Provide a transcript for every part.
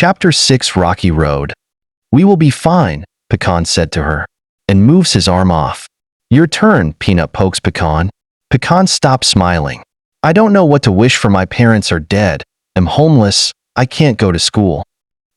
Chapter 6 Rocky Road. We will be fine, Pecan said to her, and moves his arm off. Your turn, Peanut pokes Pecan. Pecan stops smiling. I don't know what to wish for. My parents are dead. I'm homeless. I can't go to school.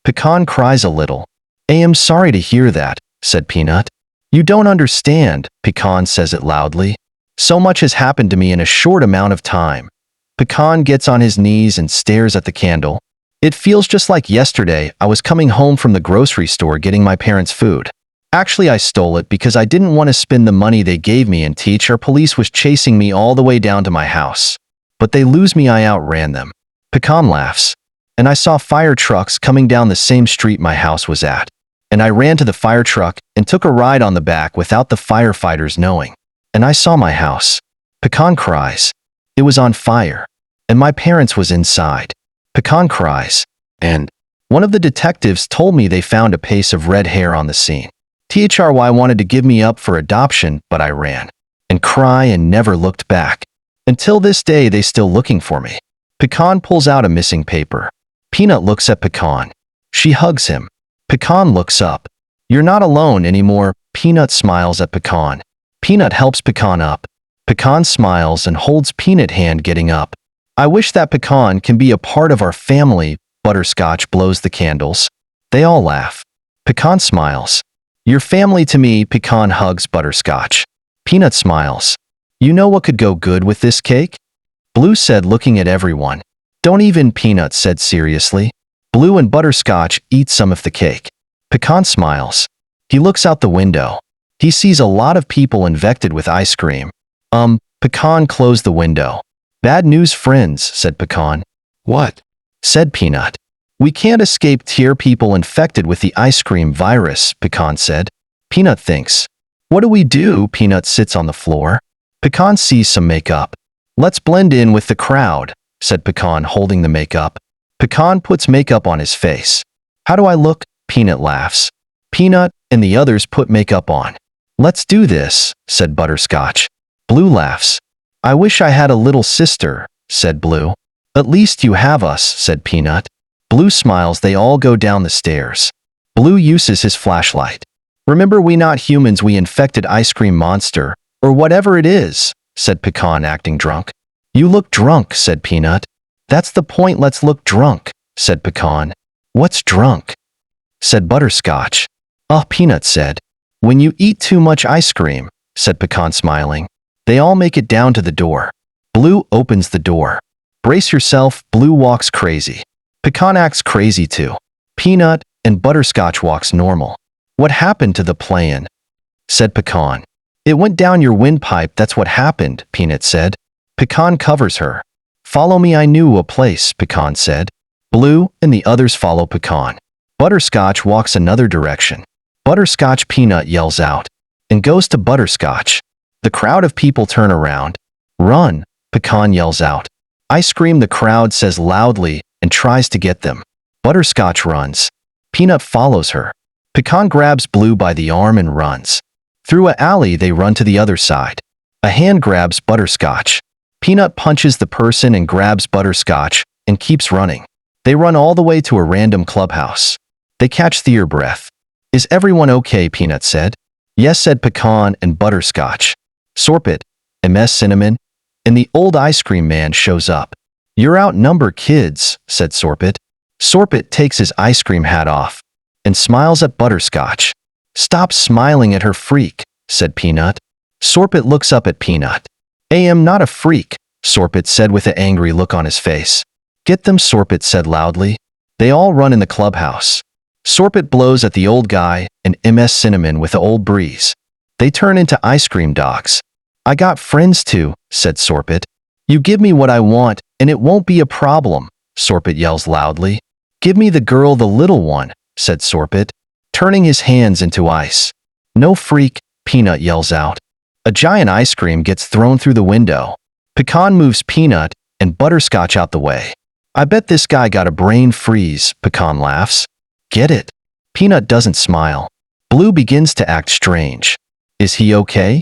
Pecan cries a little. I am sorry to hear that, said Peanut. You don't understand, Pecan says it loudly. So much has happened to me in a short amount of time. Pecan gets on his knees and stares at the candle. It feels just like yesterday. I was coming home from the grocery store getting my parents' food. Actually, I stole it because I didn't want to spend the money they gave me, and teacher police was chasing me all the way down to my house. But they lose me. I outran them. Pecan laughs. And I saw fire trucks coming down the same street my house was at. And I ran to the fire truck and took a ride on the back without the firefighters knowing. And I saw my house. Pecan cries. It was on fire. And my parents was inside. Pecan cries. And one of the detectives told me they found a piece of red hair on the scene. THRY wanted to give me up for adoption, but I ran. And cry and never looked back. Until this day, they still looking for me. Pecan pulls out a missing paper. Peanut looks at Pecan. She hugs him. Pecan looks up. You're not alone anymore. Peanut smiles at Pecan. Peanut helps Pecan up. Pecan smiles and holds Peanut hand getting up. I wish that Pecan can be a part of our family. Butterscotch blows the candles. They all laugh. Pecan smiles. Your family to me. Pecan hugs Butterscotch. Peanut smiles. You know what could go good with this cake? Blue said, looking at everyone. Don't even, Peanut said seriously. Blue and Butterscotch eat some of the cake. Pecan smiles. He looks out the window. He sees a lot of people infected with ice cream. Pecan closed the window. Bad news, friends, said Pecan. What? Said Peanut. We can't escape tear people infected with the ice cream virus, Pecan said. Peanut thinks. What do we do? Peanut sits on the floor. Pecan sees some makeup. Let's blend in with the crowd, said Pecan, holding the makeup. Pecan puts makeup on his face. How do I look? Peanut laughs. Peanut and the others put makeup on. Let's do this, said Butterscotch. Blue laughs. I wish I had a little sister, said Blue. At least you have us, said Peanut. Blue smiles. They all go down the stairs. Blue uses his flashlight. Remember, we not humans, we infected ice cream monster, or whatever it is, said Pecan, acting drunk. You look drunk, said Peanut. That's the point, let's look drunk, said Pecan. What's drunk? Said Butterscotch. Peanut said. When you eat too much ice cream, said Pecan, smiling. They all make it down to the door. Blue opens the door. Brace yourself. Blue walks crazy. Pecan acts crazy too. Peanut and Butterscotch walks normal. What happened to the plan? Said Pecan. It went down your windpipe, that's what happened, Peanut said. Pecan covers her. Follow me, I knew a place, Pecan said. Blue and the others follow Pecan. Butterscotch walks another direction. Butterscotch, Peanut yells out and goes to Butterscotch. The crowd of people turn around. Run, Pecan yells out. I scream, the crowd says loudly and tries to get them. Butterscotch runs. Peanut follows her. Pecan grabs Blue by the arm and runs. Through an alley they run to the other side. A hand grabs Butterscotch. Peanut punches the person and grabs Butterscotch and keeps running. They run all the way to a random clubhouse. They catch their breath. Is everyone okay? Peanut said. Yes, said Pecan and Butterscotch. Sorbet, MS Cinnamon, and the old ice cream man shows up. You're outnumbered, kids, said Sorbet. Sorbet takes his ice cream hat off and smiles at Butterscotch. Stop smiling at her, freak, said Peanut. Sorbet looks up at Peanut. I am not a freak, Sorbet said with an angry look on his face. Get them, Sorbet said loudly. They all run in the clubhouse. Sorbet blows at the old guy and MS Cinnamon with the old breeze. They turn into ice cream dogs. I got friends too, said Sorbet. You give me what I want and it won't be a problem, Sorbet yells loudly. Give me the girl, the little one, said Sorbet, turning his hands into ice. No, freak, Peanut yells out. A giant ice cream gets thrown through the window. Pecan moves Peanut and Butterscotch out the way. I bet this guy got a brain freeze, Pecan laughs. Get it? Peanut doesn't smile. Blue begins to act strange. Is he okay?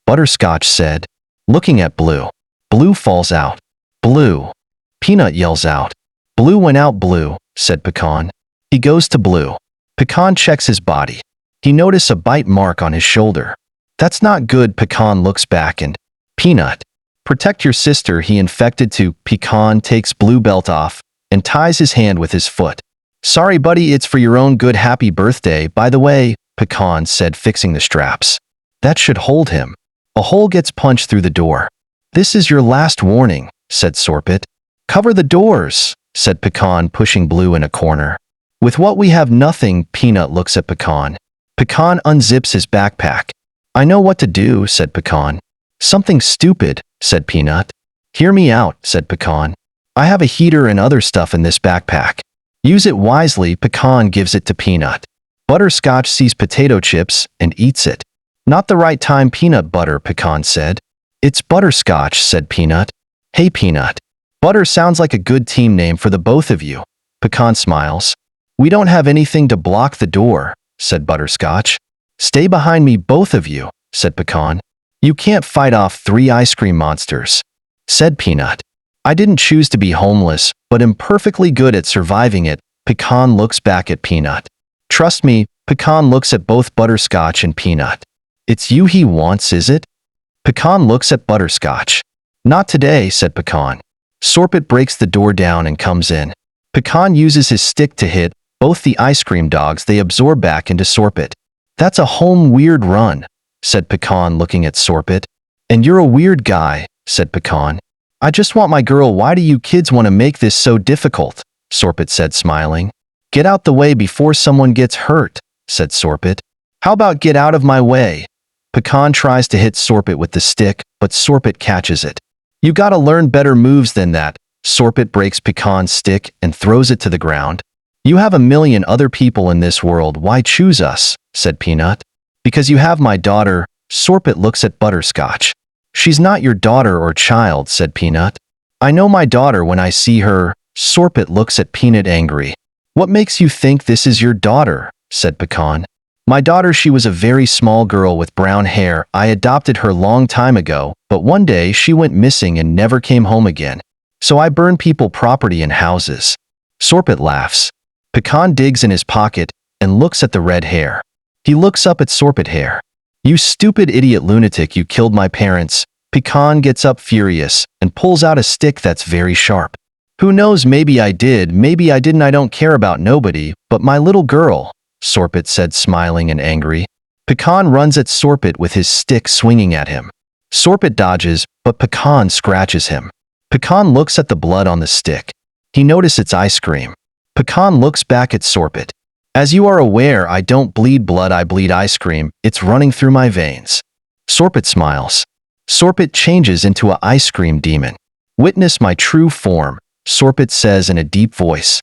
Butterscotch said, looking at Blue. Blue falls out. Blue. Peanut yells out. Blue went out. Blue, said Pecan. He goes to Blue. Pecan checks his body. He notices a bite mark on his shoulder. That's not good. Pecan looks back and, Peanut, protect your sister. He infected to. Pecan takes Blue belt off and ties his hand with his foot. Sorry buddy, it's for your own good. Happy birthday, by the way, Pecan said, fixing the straps. That should hold him. A hole gets punched through the door. This is your last warning, said Sorbet. Cover the doors, said Pecan, pushing Blue in a corner. With what we have, nothing. Peanut looks at Pecan. Pecan unzips his backpack. I know what to do, said Pecan. Something stupid, said Peanut. Hear me out, said Pecan. I have a heater and other stuff in this backpack. Use it wisely. Pecan gives it to Peanut. Butterscotch sees potato chips and eats it. Not the right time. Peanut butter, Pecan said. It's Butterscotch, said Peanut. Hey Peanut. Butter sounds like a good team name for the both of you. Pecan smiles. We don't have anything to block the door, said Butterscotch. Stay behind me, both of you, said Pecan. You can't fight off 3 ice cream monsters, said Peanut. I didn't choose to be homeless, but am perfectly good at surviving it. Pecan looks back at Peanut. Trust me. Pecan looks at both Butterscotch and Peanut. It's you he wants, is it? Pecan looks at Butterscotch. Not today, said Pecan. Sorbet breaks the door down and comes in. Pecan uses his stick to hit both the ice cream dogs. They absorb back into Sorbet. That's a home weird run, said Pecan, looking at Sorbet. And you're a weird guy, said Pecan. I just want my girl. Why do you kids want to make this so difficult? Sorbet said, smiling. Get out the way before someone gets hurt, said Sorbet. How about get out of my way? Pecan tries to hit Sorbet with the stick, but Sorbet catches it. You gotta learn better moves than that. Sorbet breaks Pecan's stick and throws it to the ground. You have a million other people in this world. Why choose us? Said Peanut. Because you have my daughter. Sorbet looks at Butterscotch. She's not your daughter or child, said Peanut. I know my daughter when I see her. Sorbet looks at Peanut angry. What makes you think this is your daughter? Said Pecan. My daughter, she was a very small girl with brown hair. I adopted her long time ago, but one day she went missing and never came home again. So I burn people property and houses. Sorbet laughs. Pecan digs in his pocket and looks at the red hair. He looks up at Sorbet hair. You stupid idiot lunatic, you killed my parents. Pecan gets up furious and pulls out a stick that's very sharp. Who knows, maybe I did, maybe I didn't. I don't care about nobody, but my little girl, Sorbet said, smiling and angry. Pecan runs at Sorbet with his stick swinging at him. Sorbet dodges, but Pecan scratches him. Pecan looks at the blood on the stick. He notices it's ice cream. Pecan looks back at Sorbet. As you are aware, I don't bleed blood, I bleed ice cream. It's running through my veins. Sorbet smiles. Sorbet changes into an ice cream demon. Witness my true form, Sorbet says in a deep voice.